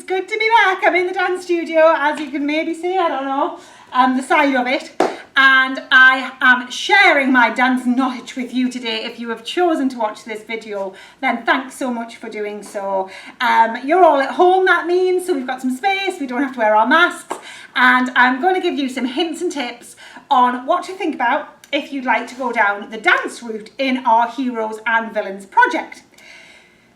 good to be back. I'm in the dance studio, as you can maybe see, I don't know, the side of it. And I am sharing my dance knowledge with you today. If you have chosen to watch this video, then thanks so much for doing so. You're all at home, that means, so we've got some space, we don't have to wear our masks. And I'm going to give you some hints and tips on what to think about if you'd like to go down the dance route in our Heroes and Villains project.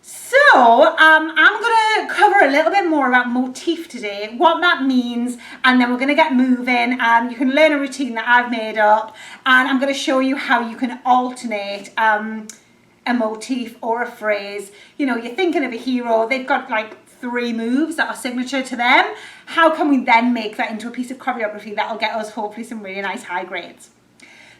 So I'm going to cover a little bit more about Motif today, what that means, and then we're going to get moving. You can learn a routine that I've made up, and I'm going to show you how you can alternate a motif or a phrase. You know, you're thinking of a hero, they've got like 3 moves that are signature to them. How can we then make that into a piece of choreography that'll get us hopefully some really nice high grades?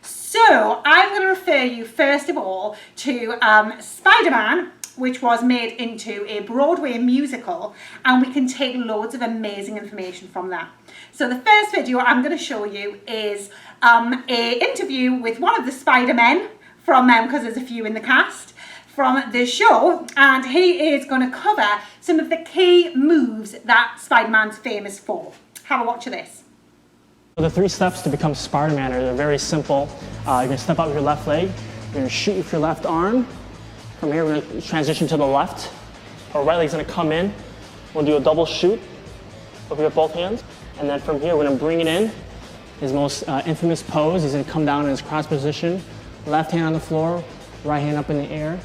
So I'm going to refer you first of all to Spider-Man, which was made into a Broadway musical, and we can take loads of amazing information from that. So the first video I'm going to show you is an interview with one of the Spider-Men from because there's a few in the cast from the show, and he is going to cover some of the key moves that Spider-Man's famous for. Have a watch of this. The 3 steps to become Spider-Man are very simple. You're going to step out with your left leg, you're going to shoot with your left arm. From here, we're going to transition to the left. Our right leg's going to come in. We'll do a double shoot over with both hands. And then from here, we're going to bring it in. His most infamous pose, he's going to come down in his cross position. Left hand on the floor, right hand up in the air.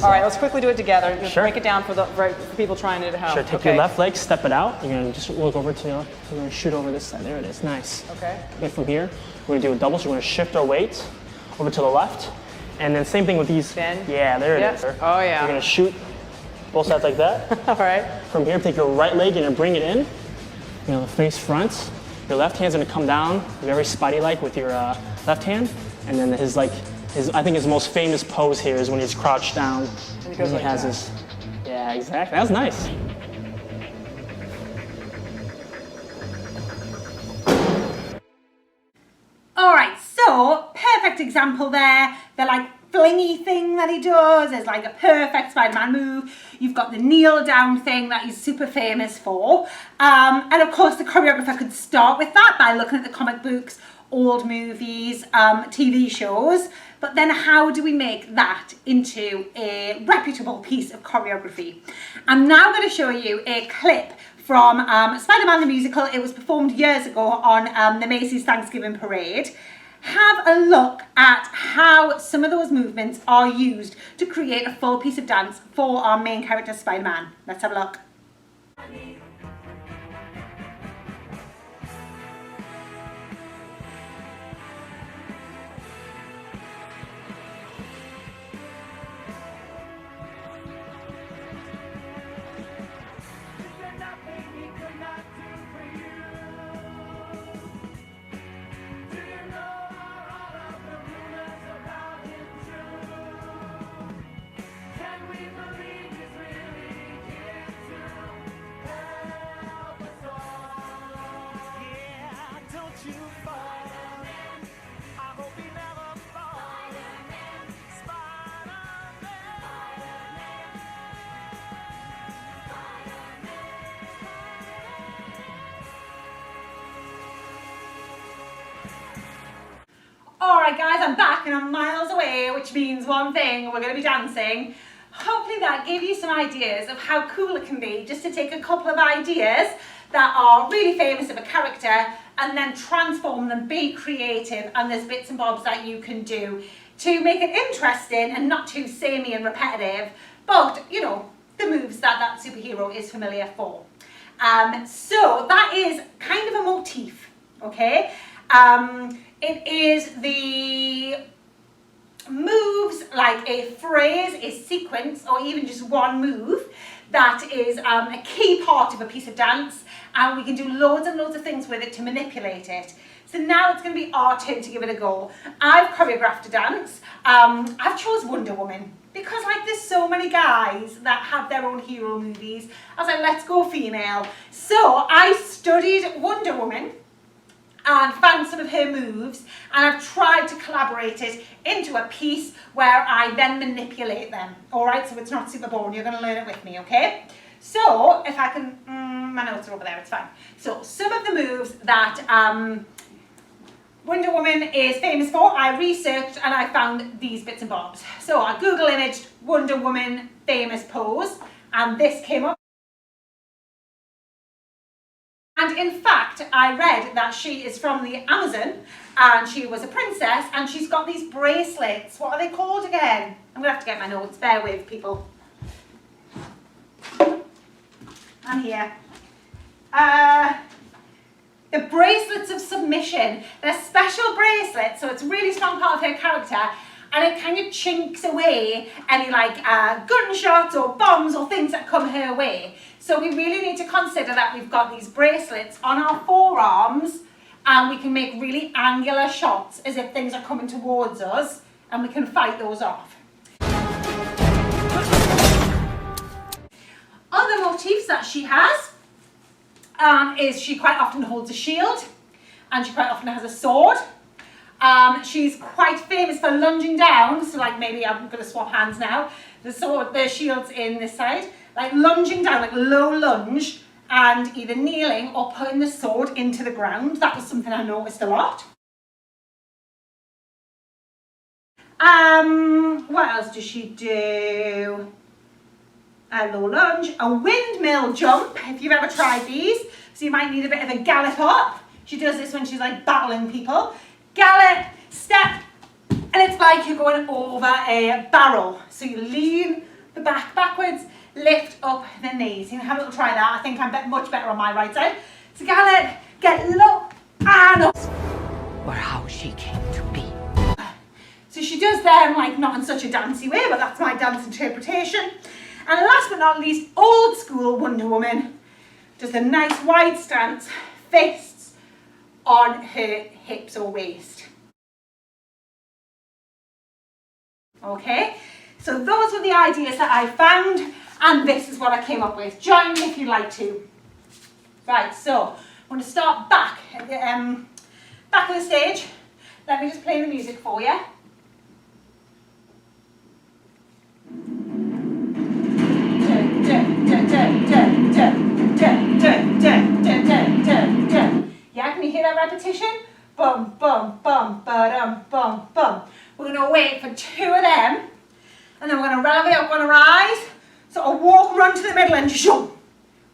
All right, let's quickly do it together. Just Sure. break it down for people trying it at home. Sure, take your left leg, step it out. You're going to just look over to your left. We're going to shoot over this side. There it is. Nice. Okay. Okay, from here, we're going to do a double. So we're going to shift our weight over to the left. And then same thing with these. Bend. Yeah, there it is. Oh, yeah. You're going to shoot both sides like that. All right. From here, take your right leg and bring it in. You know, face front. Your left hand's going to come down, very Spidey-like with your left hand. And then I think his most famous pose here is when he's crouched down. And he goes like has that. his, yeah, exactly. That was nice. All right, so perfect example there. The like flingy thing that he does is like a perfect Spider-Man move. You've got the kneel down thing that he's super famous for. And of course the choreographer could start with that by looking at the comic books, old movies, TV shows. But then how do we make that into a reputable piece of choreography? I'm now going to show you a clip from Spider-Man the musical. It was performed years ago on the Macy's Thanksgiving Parade. Have a look at how some of those movements are used to create a full piece of dance for our main character Spider-Man. Let's have a look. Alright guys, I'm back and I'm miles away, which means one thing, we're going to be dancing. Hopefully that gave you some ideas of how cool it can be just to take a couple of ideas that are really famous of a character and then transform them, be creative, and there's bits and bobs that you can do to make it interesting and not too samey and repetitive, but you know, the moves that that superhero is familiar for. So that is kind of a motif, okay? It is the moves like a phrase, a sequence, or even just one move that is a key part of a piece of dance, and we can do loads and loads of things with it to manipulate it. So now it's going to be our turn to give it a go. I've choreographed a dance. I've chose Wonder Woman because like there's so many guys that have their own hero movies. I was like, let's go female. So I studied Wonder Woman and found some of her moves, and I've tried to collaborate it into a piece where I then manipulate them. All right, so it's not super boring. You're going to learn it with me, okay? So if I can, my notes are over there, it's fine. So some of the moves that Wonder Woman is famous for, I researched and I found these bits and bobs. So I Google imaged Wonder Woman famous pose, and this came up. And in fact, I read that she is from the Amazon and she was a princess, and she's got these bracelets. What are they called again? I'm gonna have to get my notes, bear with people. And here. The bracelets of submission. They're special bracelets, so it's a really strong part of her character, and it kind of chinks away any like gunshots or bombs or things that come her way. So we really need to consider that we've got these bracelets on our forearms, and we can make really angular shots as if things are coming towards us, and we can fight those off. Other motifs that she has is she quite often holds a shield, and she quite often has a sword. She's quite famous for lunging down, so like maybe I'm going to swap hands now. The sword, the shield's in this side, like lunging down, like low lunge, and either kneeling or putting the sword into the ground. That was something I noticed a lot. What else does she do? A low lunge, a windmill jump, if you've ever tried these. So you might need a bit of a gallop up. She does this when she's like battling people. Gallop, step, and it's like you're going over a barrel. So you lean the back backwards, lift up the knees. You can have a little try that. I think I'm much better on my right side. So gallop, get low and up. Or how she came to be. So she does them like not in such a dancey way, but that's my dance interpretation. And last but not least, old school Wonder Woman does a nice wide stance, fists on her hips or waist. Okay, so those were the ideas that I found, and this is what I came up with. Join me if you like to. Right, so I'm going to start back at the back of the stage. Let me just play the music for you. Yeah, can you hear that repetition? Bum, bum, bum, ba-dum, bum, bum. We're going to wait for two of them, and then we're going to elevate up on our eyes. So I'll walk, run to the middle, and shoom,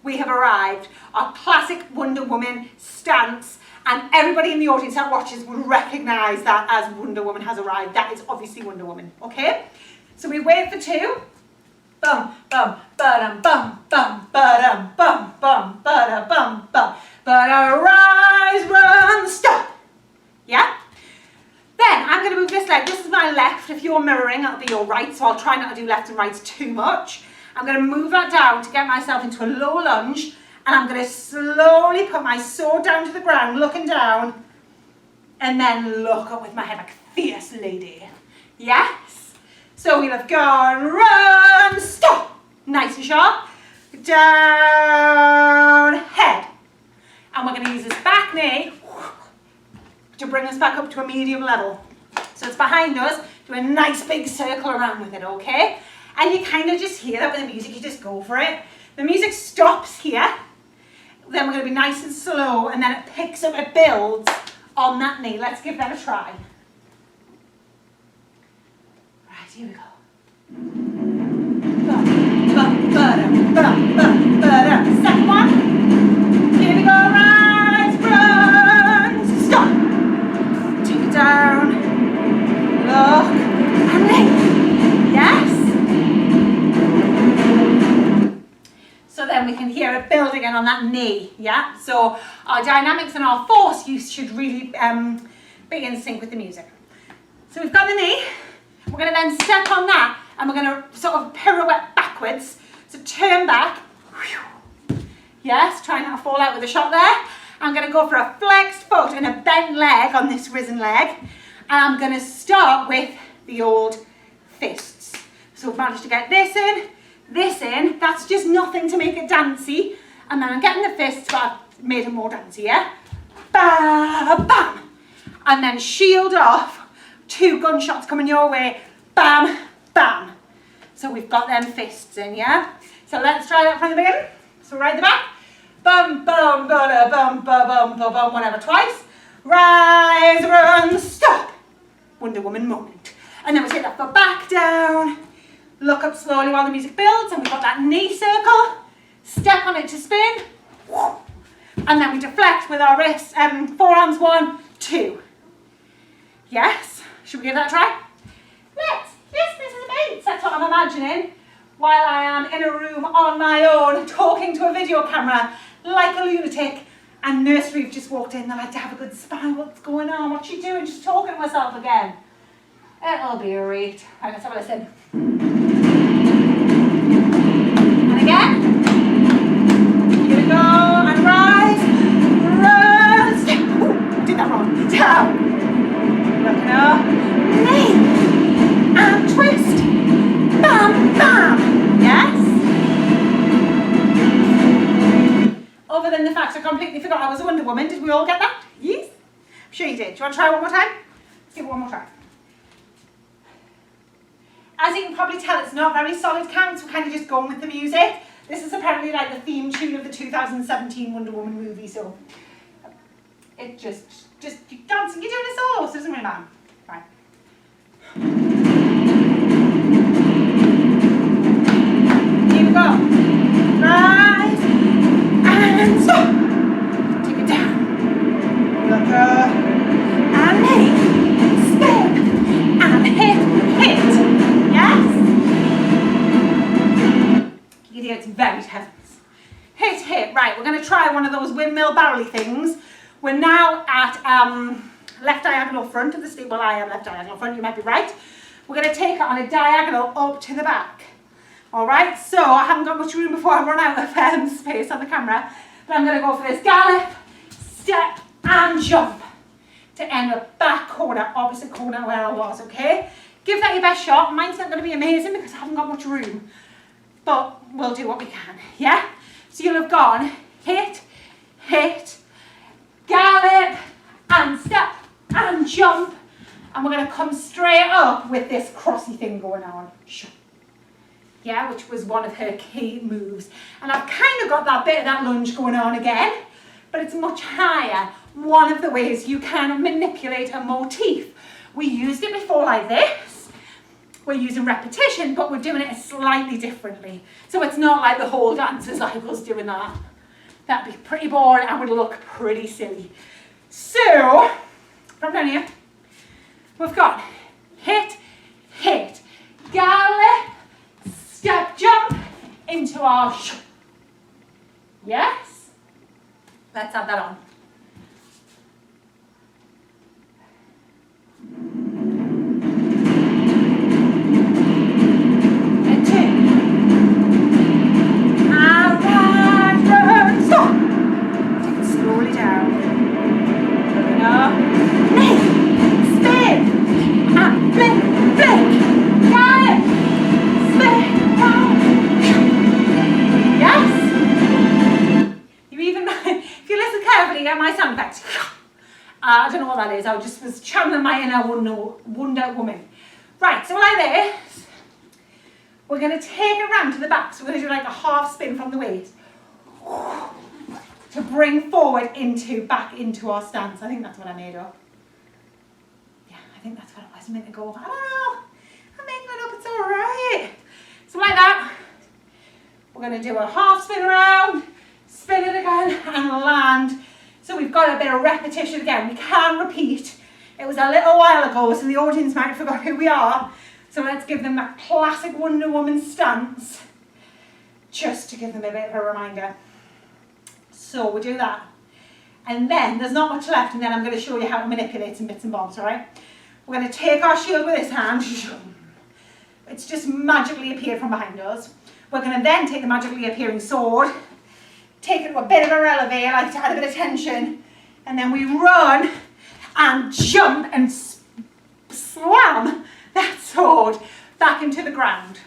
we have arrived. Our classic Wonder Woman stance, and everybody in the audience that watches will recognise that as Wonder Woman has arrived. That is obviously Wonder Woman, okay? So we wait for two. Bum, bum, ba-dum, bum, bum, ba-dum, bum, bum, ba-da, bum, bum. But arise, run, stop. Yeah? Then I'm going to move this leg. This is my left. If you're mirroring, that'll be your right. So I'll try not to do left and right too much. I'm going to move that down to get myself into a low lunge. And I'm going to slowly put my sword down to the ground, looking down. And then look up with my head like a fierce lady. Yes? So we'll have gone, run, stop. Nice and sharp. Down, head. And we're going to use this back knee to bring us back up to a medium level. So it's behind us, do a nice big circle around with it, okay? And you kind of just hear that with the music, you just go for it. The music stops here, then we're going to be nice and slow, and then it picks up, it builds on that knee. Let's give that a try. Right, here we go. Second one. Here we go, rise, run, stop. Take it down, look, and lift. Yes? So then we can hear it build again on that knee, yeah? So our dynamics and our force use should really be in sync with the music. So we've got the knee, we're going to then step on that, and we're going to sort of pirouette backwards. So turn back. Yes, try not to fall out with a shot there. I'm going to go for a flexed foot and a bent leg on this risen leg. And I'm going to start with the old fists. So we've managed to get this in. That's just nothing to make it dancey. And then I'm getting the fists, but I've made it more dancey, yeah? bam, bam. And then shield off, 2 gunshots coming your way, bam, bam. So we've got them fists in, yeah? So let's try that from the beginning. So right at the back, bum, bum, bada, bum, ba, bum, ba, bum, whatever, twice. Rise, run, stop. Wonder Woman moment. And then we take that foot back down, look up slowly while the music builds, and we've got that knee circle, step on it to spin, and then we deflect with our wrists, forearms, 1, 2. Yes? Should we give that a try? Let's. Yes, this is amazing. That's what I'm imagining while I am in a room on my own, talking to a video camera like a lunatic, and nursery have just walked in. They like to have a good spy. What's going on? What's she doing? Just talking to herself again. It'll be a read. Right, let's have a listen. And again. Here we go. And rise. Run. Step. Ooh, did that wrong. Down. Looking up. Knee. And twist. Bam, bam. Yes? Other than the fact I completely forgot I was a Wonder Woman, did we all get that? Yes? I'm sure you did. Do you want to try one more time? Let's give it one more try. As you can probably tell, it's not very solid counts. We're kind of just going with the music. This is apparently like the theme tune of the 2017 Wonder Woman movie, so it just you're dancing, you're doing a solo, so it doesn't really matter. Right. Here we go. Rise and stop. Take it down. Look up and knee. Spin and hit. Yes? Idiots, very heavens. Hit. Right, we're going to try one of those windmill barrel things. We're now at left diagonal front of the stage. Well, I am left diagonal front, you might be right. We're going to take it on a diagonal up to the back. All right, so I haven't got much room before I run out of space on the camera. But I'm going to go for this gallop, step, and jump to end up back corner, opposite corner where I was, okay? Give that your best shot. Mine's not going to be amazing because I haven't got much room. But we'll do what we can, yeah? So you'll have gone hit, gallop, and step, and jump. And we're going to come straight up with this crossy thing going on. Yeah, which was one of her key moves. And I've kind of got that bit of that lunge going on again, but it's much higher. One of the ways you can manipulate a motif. We used it before like this. We're using repetition, but we're doing it slightly differently. So it's not like the whole dance is like us doing that. That'd be pretty boring and would look pretty silly. So, from down here, we've got hit, gallop, step, jump into our Yes? Let's have that on. My sound effects. I don't know what that is. I just was channeling my inner Wonder Woman. Right, so like this, we're going to take it round to the back. So we're going to do like a half spin from the waist to bring forward back into our stance. I think that's what I made up. Yeah, I think that's what I was meant to go. I don't know. I'm making it up. It's all right. So like that, we're going to do a half spin around, spin it again, and land. So we've got a bit of repetition again. We can repeat. It was a little while ago, so the audience might have forgot who we are. So let's give them that classic Wonder Woman stance, just to give them a bit of a reminder. So we'll do that. And then there's not much left, and then I'm going to show you how to manipulate some bits and bobs, all right? We're going to take our shield with this hand. It's just magically appeared from behind us. We're going to then take the magically appearing sword, take it to a bit of a releve, like to add a bit of tension, and then we run and jump and slam that sword back into the ground.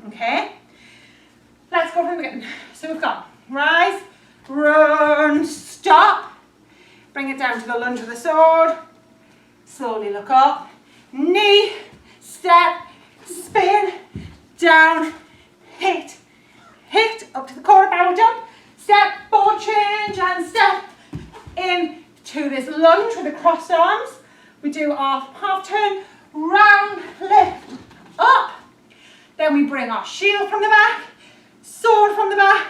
Okay? Let's go from the beginning. So we've got rise, run, stop, bring bring it down to the lunge of the sword, slowly look up, knee, step, spin, down, hit, hit, up to the corner barrel jump, step, forward change and step in to this lunge with the crossed arms. We do our half turn, round, lift, up. Then we bring our shield from the back, sword from the back,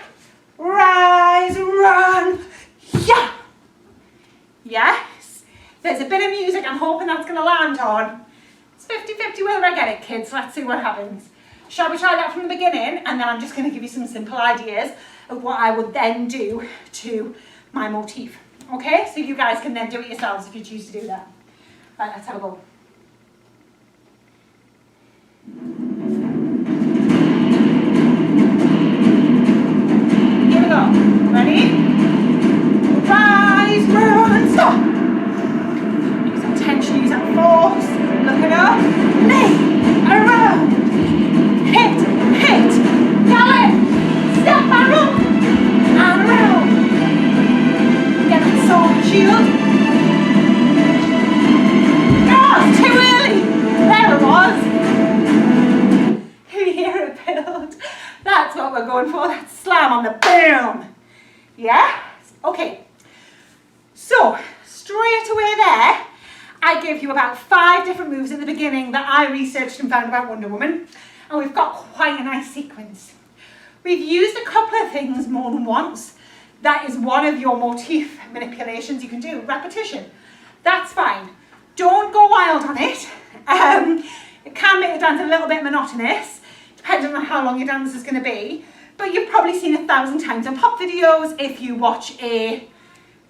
rise, run, yeah. Yes, there's a bit of music I'm hoping that's going to land on. It's 50-50 whether I get it, kids. Let's see what happens. Shall we try that from the beginning? And then I'm just going to give you some simple ideas of what I would then do to my motif. Okay, so you guys can then do it yourselves if you choose to do that. Right, let's have a go. Here we go. Ready? Rise, run, stop. Use that tension, use that force. Looking up. Knee, around. Hit, hit. Gallop. Step barrel. And around. Get that sword and shield. Oh, it's too early. There it was. You hear it build. That's what we're going for. That slam on the boom. Yeah? Okay. So, straight away there, I gave you about 5 different moves at the beginning that I researched and found about Wonder Woman. And we've got quite a nice sequence. We've used a couple of things more than once. That is one of your motif manipulations you can do. Repetition. That's fine. Don't go wild on it. It can make the dance a little bit monotonous, depending on how long your dance is going to be. But you've probably seen 1,000 times on pop videos if you watch a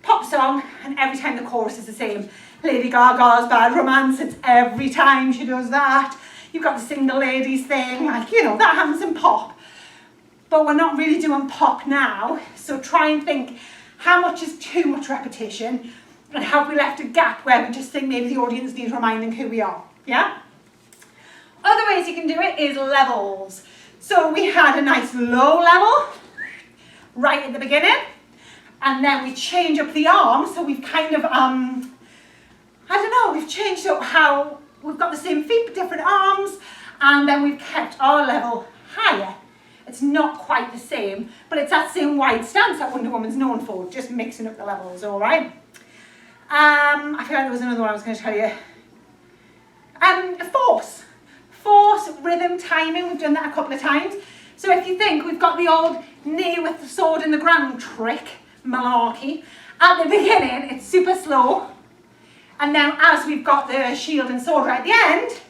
pop song and every time the chorus is the same. Lady Gaga's Bad Romance, it's every time she does that. You've got the single ladies thing, like, you know, that happens in pop. But we're not really doing pop now, so try and think how much is too much repetition and have we left a gap where we just think maybe the audience needs reminding who we are, yeah? Other ways you can do it is levels. So we had a nice low level right at the beginning, and then we change up the arms, so we've kind of, I don't know, we've changed up how we've got the same feet but different arms, and then we've kept our level higher. It's not quite the same, but it's that same wide stance that Wonder Woman's known for, just mixing up the levels, all right? I feel like there was another one I was going to tell you. Force. Force, rhythm, timing, we've done that a couple of times. So if you think we've got the old knee with the sword in the ground trick, malarkey, at the beginning it's super slow, and then as we've got the shield and sword right at the end,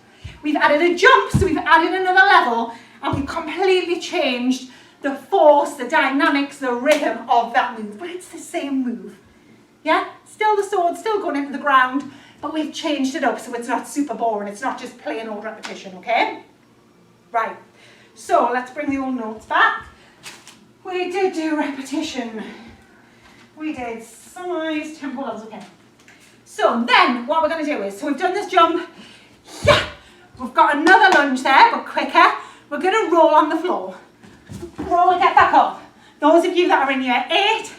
we've added a jump, so we've added another level, and we've completely changed the force, the dynamics, the rhythm of that move, but it's the same move. Yeah, still the sword, still going into the ground, but we've changed it up so it's not super boring, it's not just plain old repetition, okay? Right, so let's bring the old notes back. We did do repetition. We did size, tempo levels, okay. So then what we're going to do is, so we've done this jump, yeah, we've got another lunge there, but quicker. We're going to roll on the floor. Roll and get back up. Those of you that are in year 8,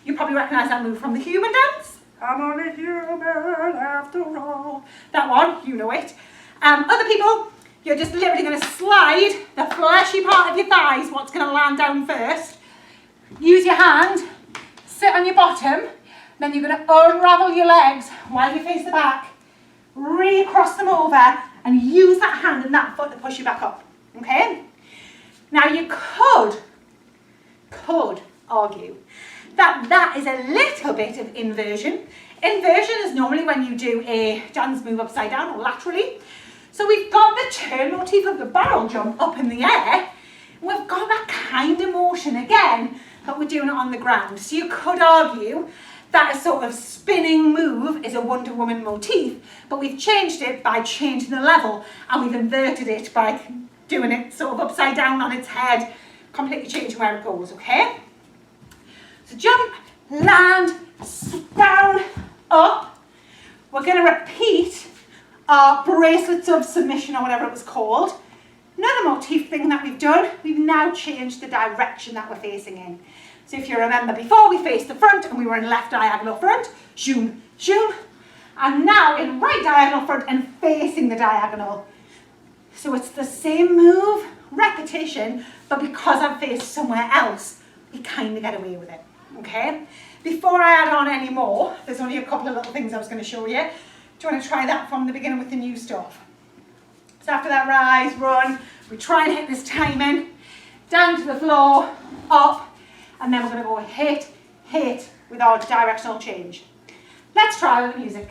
you probably recognise that move from the human dance. I'm only human after all. That one, you know it. Other people, you're just literally going to slide the fleshy part of your thighs, what's going to land down first. Use your hand, sit on your bottom, then you're going to unravel your legs while you face the back, recross them over, and use that hand and that foot to push you back up. Okay? Now you could argue that is a little bit of inversion. Inversion is normally when you do a dance move upside down or laterally. So we've got the turn motif of the barrel jump up in the air. We've got that kind of motion again, but we're doing it on the ground. So you could argue that a sort of spinning move is a Wonder Woman motif, but we've changed it by changing the level, and we've inverted it by doing it sort of upside down on its head, completely changing where it goes, okay? So jump, land, down, up. We're going to repeat our bracelets of submission or whatever it was called. Another motif thing that we've done, we've now changed the direction that we're facing in. So if you remember before, we faced the front and we were in left diagonal front, zoom, zoom. And now in right diagonal front and facing the diagonal. So it's the same move, repetition, but because I've faced somewhere else, we kind of get away with it, okay? Before I add on any more, there's only a couple of little things I was going to show you. Do you want to try that from the beginning with the new stuff? So after that rise, run, we try and hit this timing, down to the floor, up, and then we're going to go hit, hit with our directional change. Let's try with the music.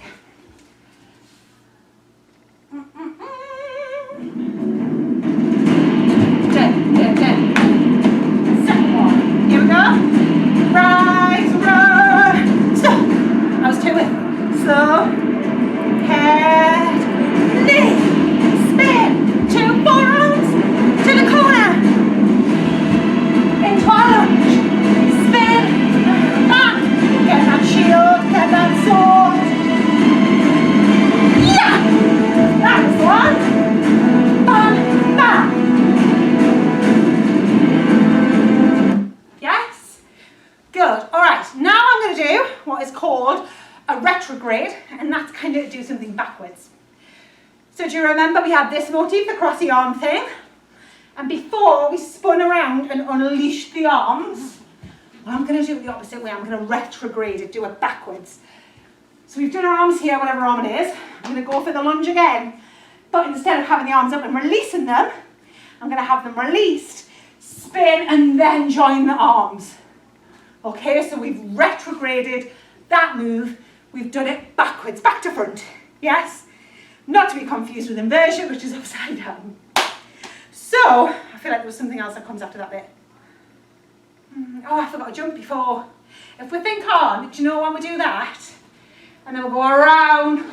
Second one. Here we go. Rise, run, stop. I was too in. Slow. Head, knee, spin, 2 forearms to the corner. Into our lunge. Spin, back. Get that shield, get that sword. Yeah! That was one. Bam, bam. Yes? Good. Alright, now I'm going to do what is called a retrograde, and that's kind of to do something backwards. So do you remember we had this motif, the crossy arm thing? And before we spun around and unleashed the arms, well, I'm going to do it the opposite way. I'm going to retrograde it, do it backwards. So we've done our arms here, whatever arm it is. I'm going to go for the lunge again. But instead of having the arms up and releasing them, I'm going to have them released, spin, and then join the arms. Okay, so we've retrograded that move. We've done it backwards, back to front. Yes? Not to be confused with inversion, which is upside down. So, I feel like there was something else that comes after that bit. Oh, I forgot to jump before. If we think on, do you know when we do that? And then we'll go around.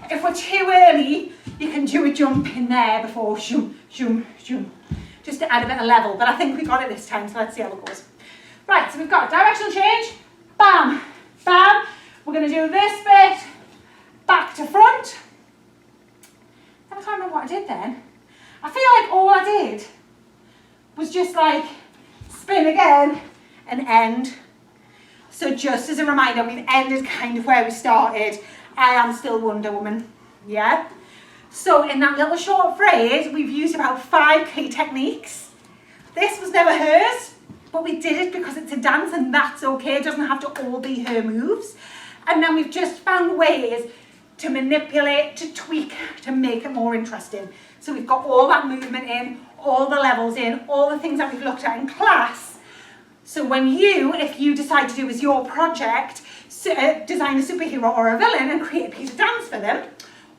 If we're too early, you can do a jump in there before shoom, shoom, shoom. Just to add a bit of level, but I think we got it this time, so let's see how it goes. Right, so we've got directional change, bam, bam. We're going to do this bit, back to front. I can't remember what I did then. I feel like all I did was just like spin again and end. So just as a reminder, we've ended kind of where we started. I am still Wonder Woman, yeah? So in that little short phrase, we've used about 5 key techniques. This was never hers, but we did it because it's a dance and that's okay. It doesn't have to all be her moves. And then we've just found ways to manipulate, to tweak, to make it more interesting. So we've got all that movement in, all the levels in, all the things that we've looked at in class. So when you, if you decide to do as your project, design a superhero or a villain and create a piece of dance for them,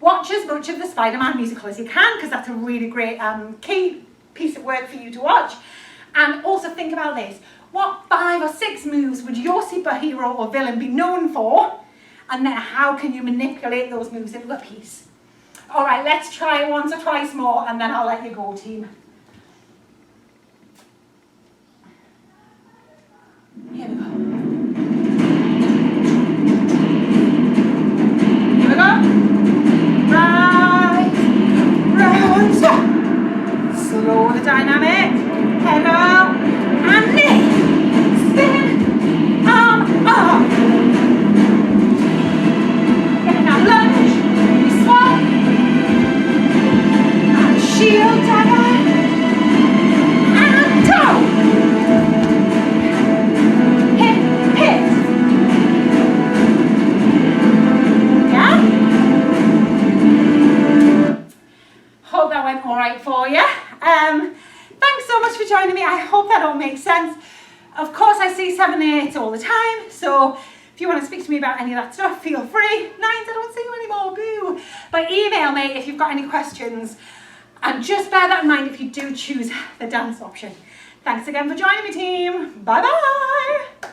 watch as much of the Spider-Man musical as you can, because that's a really great key piece of work for you to watch. And also think about this. What 5 or 6 moves would your superhero or villain be known for? And then how can you manipulate those moves into a piece? All right, let's try it once or twice more, and then I'll let you go, team. Here we go. Here we go. Right, round, stop. Slow the dynamic. Head up, and knee. Spin, arm, up. Getting that lunge. We swap. And shield dagger. And down. Hit, hit. Yeah? Hope that went all right for you. Thanks so much for joining me. I hope that all makes sense. Of course, I see 7 and 8 all the time, so if you want to speak to me about any of that stuff, feel free. 9s, I don't see you anymore, boo. But email me if you've got any questions. And just bear that in mind if you do choose the dance option. Thanks again for joining me, team. Bye-bye.